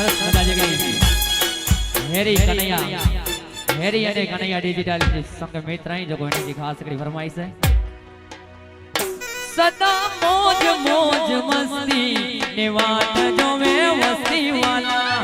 સરસ મજા જગી હેરી કનૈયા હેરી અને કનૈયા ડિજિટલ સંગ મિત્ર અહીં જો કોઈની ખાસ કરી ફરમાઈ છે સદા મોજ મોજ મસ્તી ને વાત જો મે વસ્તી વાલા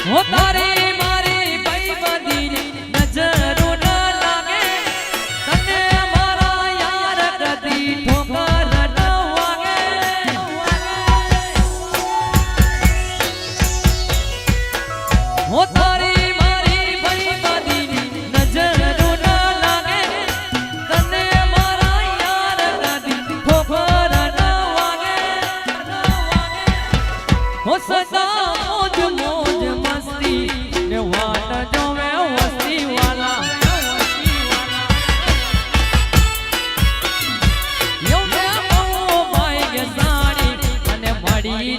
हो तारे मारे भाई बंदी नजरो न लागे तने मारा यार कदी ठोकर न वागे हो तारे मारे भाई बंदी नजरो न लागे तने मारा यार कदी ठोकर न वागे हो सदा मोज मोज ने वाट जो वे वस्ती वाला यो मैं ओ भाई के साड़ी अने मड़ी